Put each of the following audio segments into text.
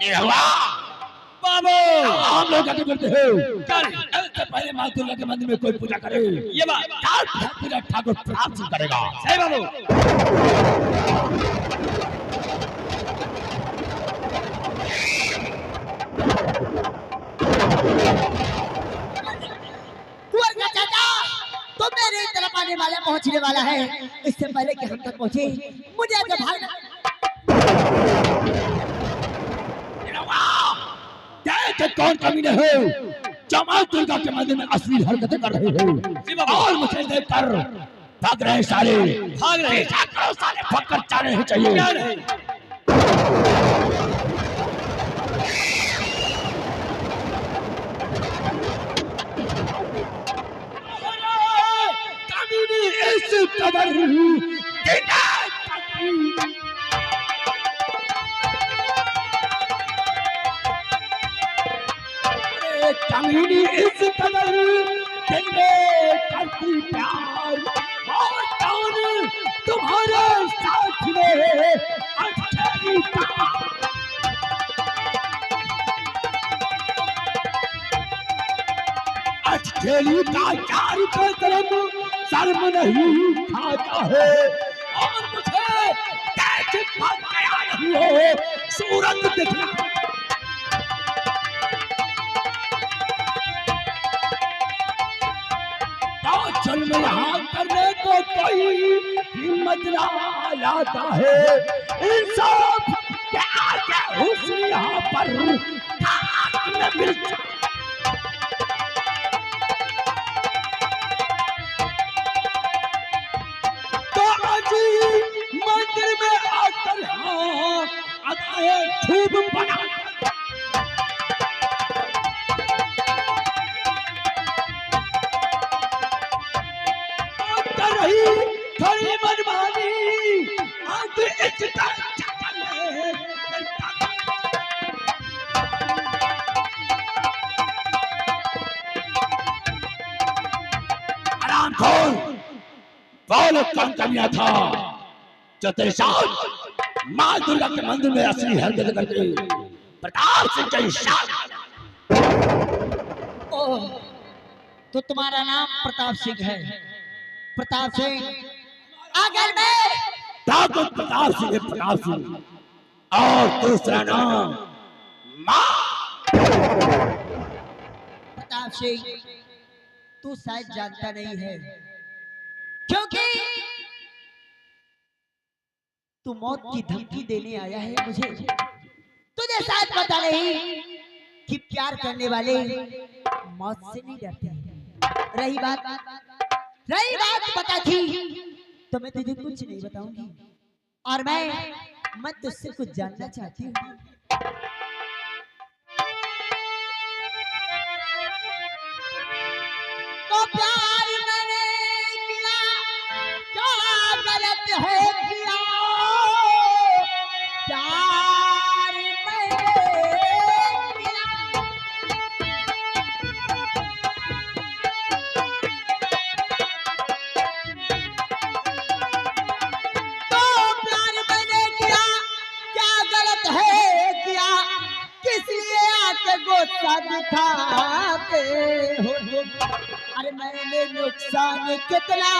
निरहुआ बाबू हम लोग आगे बढ़ते हो। इससे पहले माँ दुर्गा के मंदिर में कोई पूजा करे ये बात पूजा ठाकुर प्रताप सिंह करेगा। सही बाबू। चाचा तो मेरे तरफ आने वाला पहुंचने वाला है। इससे पहले कि हम तक पहुंचे मुझे आगे भागना। देख कौन कमीने हो जो माँ दुर्गा के मंदिर में असली हरकतें कर रहे हो और मुझे देखकर भाग रहे सारे भाग रहे सारे फटकर चारे ही चाहिए। इस कदर कमीनी इस कदर दिल में करती प्यार और कौन तुम्हारे साथ में अकेली अकेली का चार पे तरफ शर्म नहीं खाता है और मुझे कैसे भाग गया नहीं हो सूरत दिखना। चल में यहाँ करने को कोई हिम्मत ना लाता है। इंसाफ क्या क्या हुस्न यहाँ पर खाक में मिल तो अजी मंदिर में आकर हाँ अदाए खूब बना थोड़ी मनमानी आंख इतना चकल है। आराम खोल बोल कौन कमिया था जो तेरे साथ माँ दुर्गा के मंदिर में असली हरकत करके प्रताप सिंह के साथ। ओह तो तुम्हारा नाम प्रताप सिंह है। प्रताप सिंह अगर मैं ठाकुर प्रताप सिंह है। प्रताप सिंह और दूसरा नाम माँ प्रताप सिंह तू शायद जानता नहीं है क्योंकि तू मौत की धमकी देने आया है मुझे। तुझे शायद पता नहीं कि प्यार करने वाले मौत से नहीं डरते। रही बात पता थी तो मैं तुझे कुछ नहीं बताऊंगी और मैं तुझसे कुछ जानना चाहती हूँ। तो प्यार मैंने किया क्या गलत है किया प्यार मैंने किया। तो प्यार मैंने किया क्या गलत है किया किस लिए आके गुस्सा दिखाते हो। अरे मैंने नुकसान कितना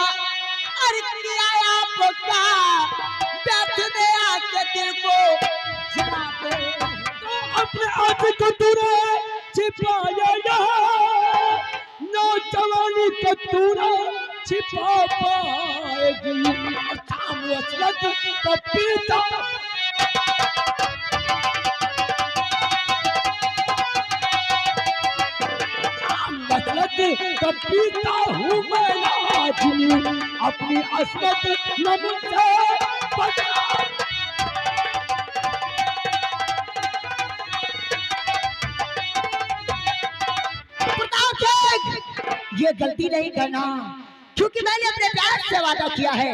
अरे किया आपको क्या बैठने आके दिल को जलाते तो अपने आप को तूने छिपाया यहाँ नौजवानी को तूने छिपा पाएगी काम वसलत का पीता का पीता हूँ मैं लाजमी अपनी असमत न मुझसे बचा। ये गलती नहीं करना क्योंकि मैंने अपने प्यार से वादा किया है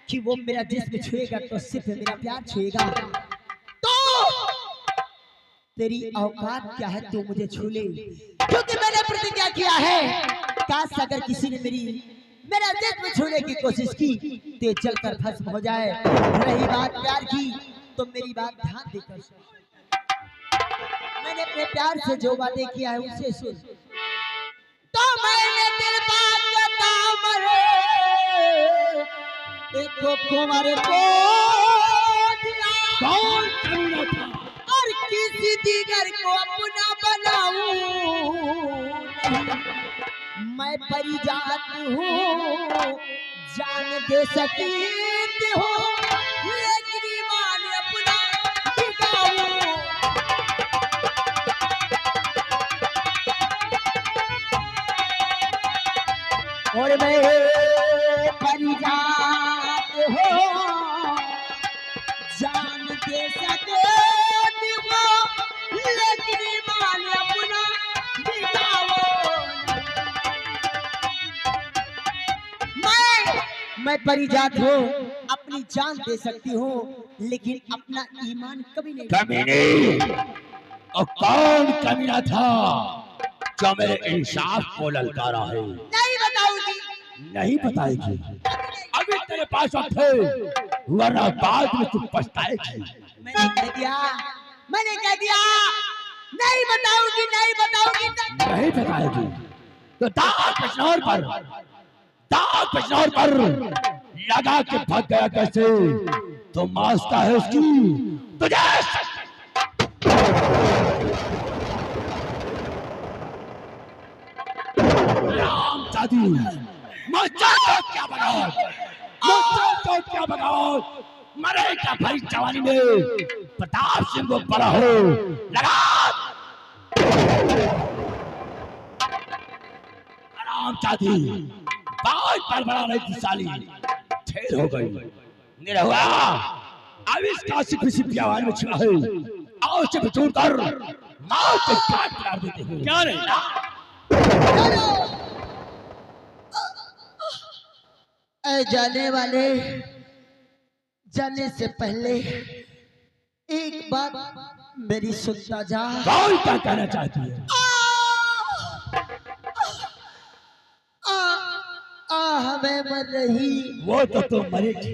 कि वो मेरा जिस्म छुएगा तो सिर्फ मेरा प्यार छुएगा। तो तेरी औकात क्या है तू मुझे छू ले क्योंकि मैंने प्रतिज्ञा किया है काश अगर किसी ने मेरा जिस्म छूने की कोशिश की तो जलकर भस्म हो जाए। रही बात प्यार की तो मेरी बात ध्यान देकर सुन। मैंने अपने प्यार से जो वादे किया है उसे सुन। तो मैंने दिल बात का दामरे एक कुंवर को दिया, कौन कमीना था? और किसी दीगर को अपना बनाऊं नहीं। मैं परिजात हूँ, जान दे सकती हूँ, लेकिन ईमान अपना टिकाऊं। और मैं परिजात हूँ, जान दे सकती हूँ, लेकिन ईमान अपना टिकाऊं। मैं परिजात हूँ, अपनी जान दे सकती हूँ, लेकिन अपना ईमान कभी नहीं। कमीने, और कौन कमीना था जो मेरे इंसाफ को ललकारा है? नहीं बताऊंगी। नहीं बताएगी? अभी तेरे पास वक्त है, वरना बाद में तू पछताएगी। मैंने कह दिया, नहीं बताऊंगी, नहीं बताऊंगी। नहीं बताएगी तो दाग पेशनौर पर लगा के भाग गया कैसे? तो मास्ता है उसकी तुझे। राम दादी, मुझसे तो क्या बगावत, मरेगा भरी जवानी में प्रताप सिंह को बड़ा हो लगा। राम दादी बाज पर बड़ा रही थी साली, ठेर हो गई। निरहुआ अब इस काशी किसी प्यार में छिड़ा है, आओ से बचूर कर मौत के घाट पर देते हैं। क्या रे? ऐ जाने वाले, जाने से पहले एक बात मेरी सुनता जा। कौन क्या कहना चाहती है? हमें मर रही वो तो तुम मरेगी।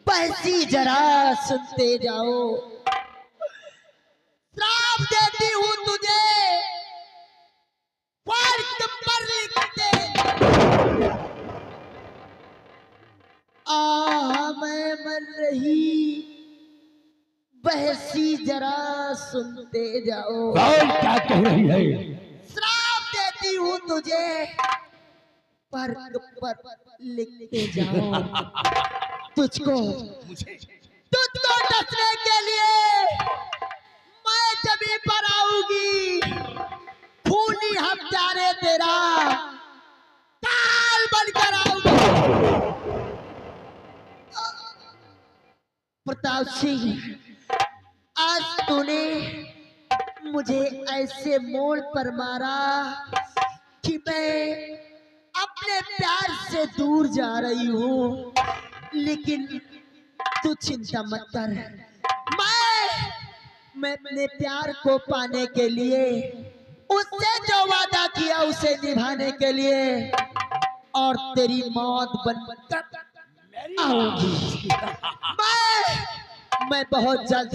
पैसी जरा सुनते जाओ। श्राप देती हूँ तुझे, फर्क पर लिखते। मैं मर रही बहसी जरा सुनते जाओ। कौन क्या कह रही है? श्राप देती हूँ तुझे, फर्क पर लिखते जाओ। तुझको डसने के लिए मैं जमीन पर आऊंगी। खूनी हत्यारे तेरा काल बनकर आऊंगी। प्रताप सिंह, आज तूने मुझे ऐसे मोड़ पर मारा कि मैं अपने प्यार से दूर जा रही हूँ, लेकिन तू चिंता मत कर। मैं अपने प्यार को पाने के लिए, उससे जो वादा किया उसे निभाने के लिए और तेरी मौत बनकर आऊंगी। मैं बहुत जल्द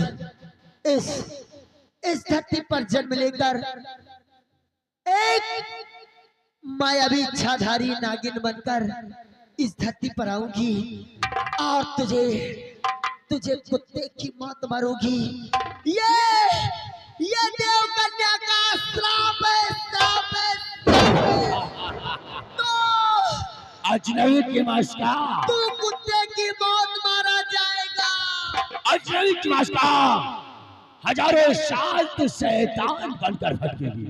इस धरती पर जन्म लेकर एक मायावी इच्छाधारी नागिन बनकर इस धरती पर आऊंगी और तुझे कुत्ते की मौत मारूंगी। ये देव कन्या का श्राप है, श्राप है, श्राप है। तो अजनबी की मास्का, तू कुत्ते की मौत मारा जाएगा। अजनबी की मास्का हजारों साल तू शैतान बनकर भटकेगी।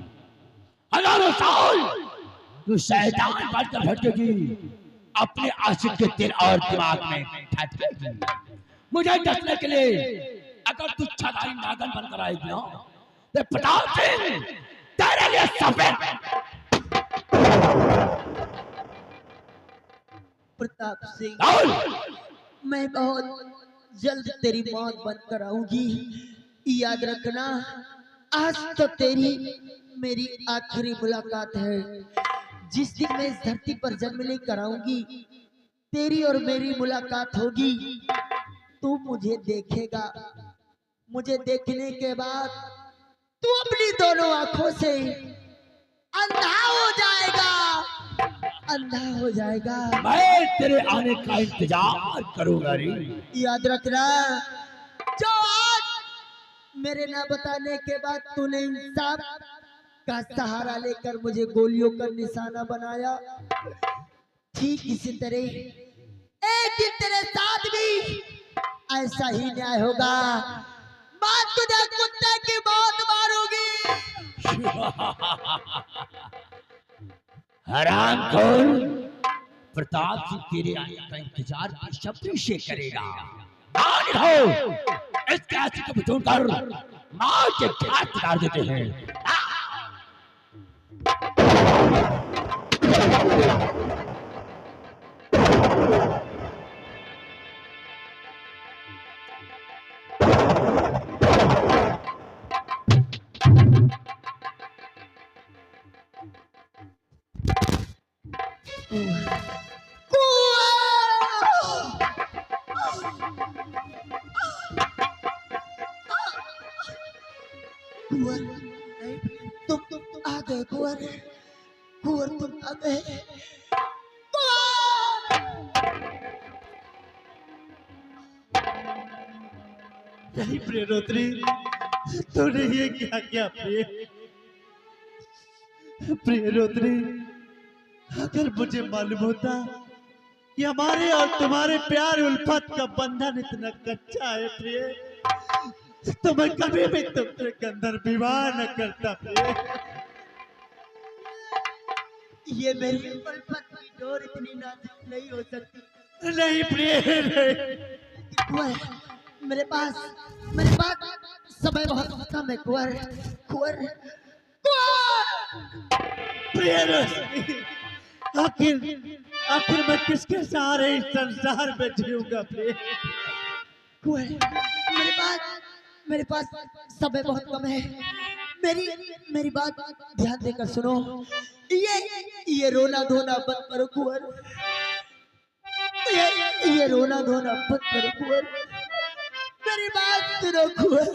हजारों साल तू शैतान बनकर भटकेगी, अपने आशिक के दिल और दिमाग में ठहरेगी। मुझे डसने के लिए अगर तू छदाई नागन बनकर आएगी ना, तो प्रताप सिंह तेरे लिए सफेद। प्रताप सिंह, मैं बहुत जल्द तेरी मौत बनकर आऊंगी। याद रखना, आज तो तेरी मेरी आखिरी मुलाकात है। जिस दिन मैं इस धरती पर जन्म लेकर आऊंगी, तेरी और मेरी मुलाकात होगी। तू मुझे देखेगा, मुझे देखने के बाद तू अपनी दोनों आंखों से अंधा हो जाएगा, अंधा हो जाएगा। मैं तेरे आने का इंतजार करूंगा रे। याद रखना, जो आज मेरे ना बताने के बाद तूने इंसाफ का सहारा लेकर मुझे गोलियों का निशाना बनाया, ठीक इसी तरह एक दिन तेरे साथ भी ऐसा ही न्याय होगा। मैं तुझे कुत्ते की मौत मारूंगी। हरामखोर, प्रताप सिंह तेरे आने का इंतजार बेसब्री से करेगा। मान हो, इस कैसे को ढूंढकर मार के घाट उतार देते हैं। कुंवर, तुम आ गए कुंवर, कुंवर तुम आ गए। नहीं प्रियरोत्री, तूने ये क्या क्या प्रियरोत्री, अगर मुझे मालूम होता कि हमारे और तुम्हारे प्यार उल्फत का बंधन इतना कच्चा है प्रिय, तो मैं कभी भी तुमसे अंदर विवाह न करता प्रिय। ये मेरी उल्फत की डोर इतनी नाजुक नहीं हो सकती। नहीं प्रिय, नहीं। कुंवर, मेरे पास समय बहुत कम है कुंवर, कुंवर, प्रियरोत्री, आखिर मैं किसके सहारे इस संसार में जीऊंगा प्रिय? कुंवर, मेरे पास समय बहुत कम है। मेरी बात ध्यान देकर सुनो। ये रोना धोना बंद करो कुंवर, ये रोना धोना बंद करो कुंवर। मेरी बात सुनो कुंवर,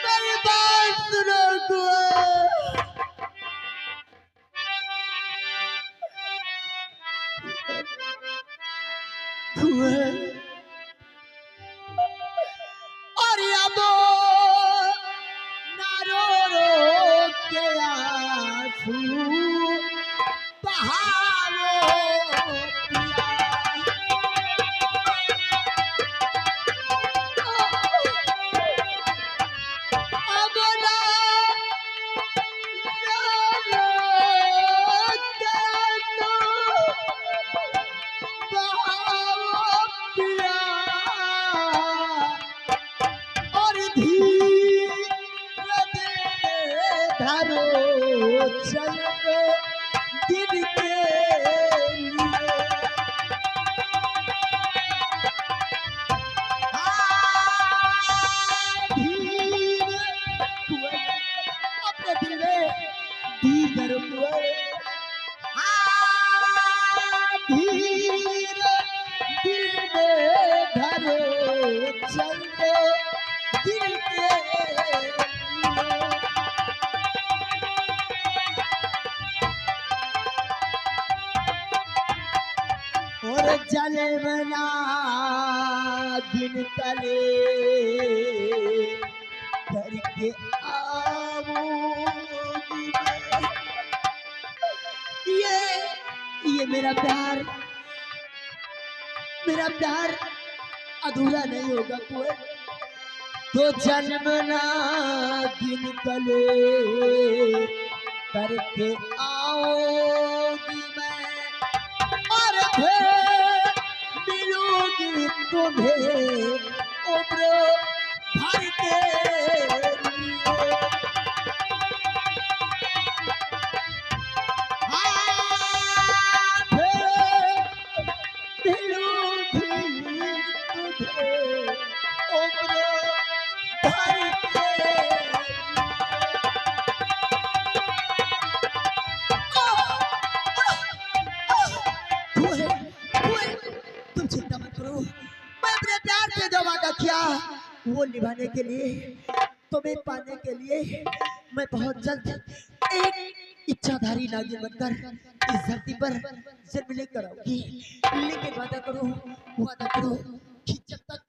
मेरी बात सुनो कुंवर। कुंवर, और यादो ना रो रो के आंसू बहाओ पिया। अब ना रो के आंसू बहाओ पिया, और धीरे धरो चल दिन के लिए। धीरे कुंवर, अपने दिल में धीर धरो कुंवर। धीरे दिल में धरो चल दिल के लिए। और जले बना दिन तले करके आओगी मैं। ये मेरा प्यार अधूरा नहीं होगा कुंवर। तो जन्मना दिन तले करके आओगी मैं, और फिर मिलूंगी तुम्हें उम्र भर के लिए। हाँ, फिर मिलूंगी तुझे उम्र भर के लिए। तुम चिंता मत करो, मैं अपने प्यार से जो वादा किया वो निभाने के लिए तुम्हें पाने के लिए मैं बहुत जल्द एक इच्छाधारी नागिन बनकर इस धरती पर जन्म लेकर आऊंगी। लेकिन वादा करो कि जब तक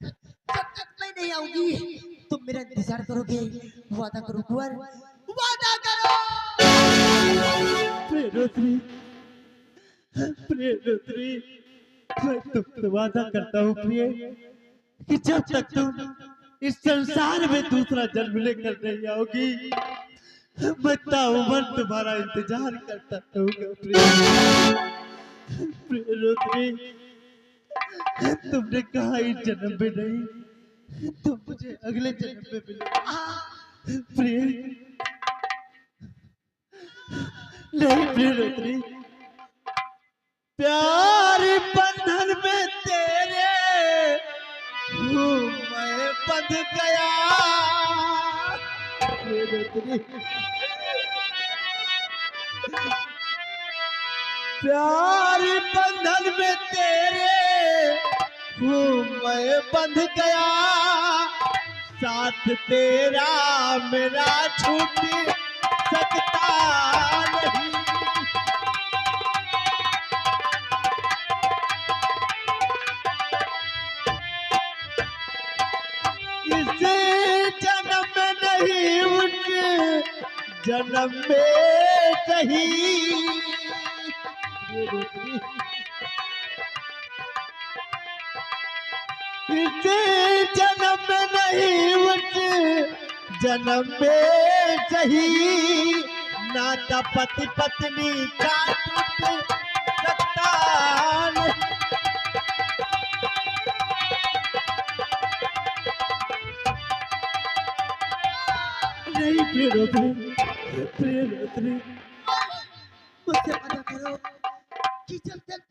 मैं नहीं आऊंगी तुम मेरा इंतजार करोगे। वादा करो कुंवर, वादा करो। प्रियदर्शनी, प्रियदर्शनी, मैं तुमसे वादा करता हूँ प्रिय कि जब तक तुम इस संसार में दूसरा जन्म लेकर नहीं आओगी मैं ताउम्र तुम्हारा इंतजार करता रहूंगा प्रिय। प्रियदर्शनी, तुमने कहा इस जन्म में नहीं, तुम मुझे अगले जन्म में मिलोगे प्रिय। नहीं प्रियदर्शनी, प्यार बंधन में तेरे हूँ मैं बंध गया। प्यार बंधन में तेरे हूँ मैं बंध गया, साथ तेरा मेरा छूट सकता नहीं। इस जन्म में नहीं, उस जन्म में कहीं। इस जन्म में नहीं, उस जन्म में सही, नाता पति पत्नी का टूट सकता नहीं। नहीं प्रियदर्शनी, प्रियदर्शनी, मुझसे वादा करो कि जब तक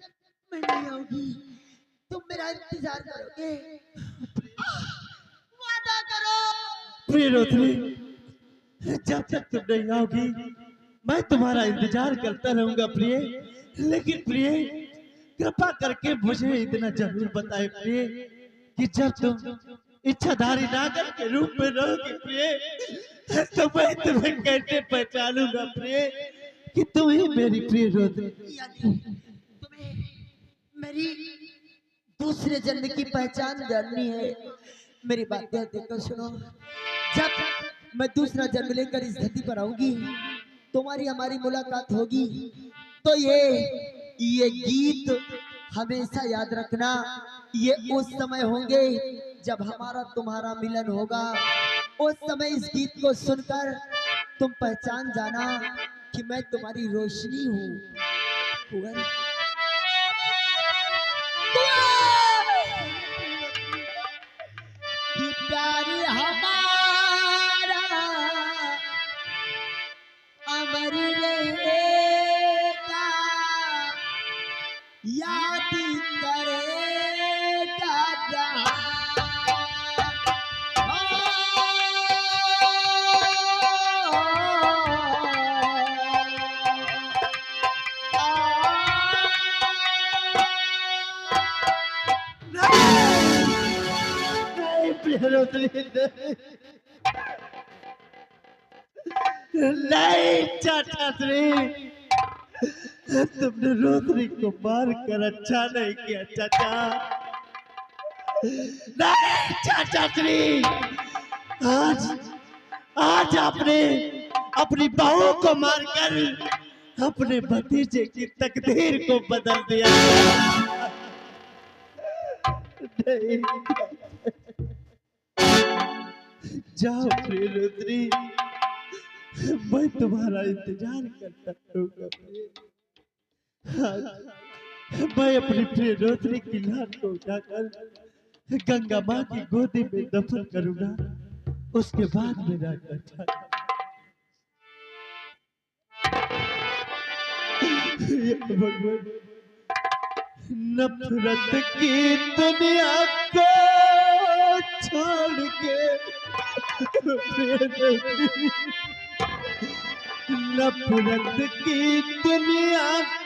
मैं नहीं आऊंगी तुम मेरा इंतजार करोगे। वादा करो। प्रियदर्शनी, जब तक तुम नहीं आओगी मैं तुम्हारा इंतजार करता रहूंगा प्रिय। लेकिन प्रिय, कृपा करके मुझे इतना जरूर बताए प्रिय कि जब तुम इच्छाधारी नागर के रूप में रहोगे प्रिय तो मैं तुम्हें कैसे पहचानूंगा प्रिय कि तुम ही मेरी प्रियदर्शनी। यानी तुम्हें मेरी दूसरे जन्म की पहचान जाननी है। मेरी बात ध्यान देकर सुनो। जब मैं दूसरा जन्म लेकर इस धरती पर आऊंगी तुम्हारी हमारी मुलाकात होगी तो ये गीत हमेशा याद रखना। ये उस समय होंगे जब हमारा तुम्हारा मिलन होगा। उस समय इस गीत को सुनकर तुम पहचान जाना कि मैं तुम्हारी रोशनी हूँ। कुंवर, कि प्यार हमारा अमर रहेगा, याद करेगा जहां। नहीं चाचा श्री, तुमने रोशनी को मार कर अच्छा नहीं किया चाचा। नहीं चाचा श्री, आज आपने अपनी बहू को मारकर अपने भतीजे की तकदीर को बदल दिया। नहीं, जाओ प्रियदर्शनी, मैं तुम्हारा इंतजार करता रहूंगा। मैं अपनी प्रियदर्शनी की लाश को उठाकर गंगा माँ की गोदी में दफन करूंगा। उसके बाद मेरा कथा। भगवान, नफरत की दुनिया को छोड़ के नफरत की दुनिया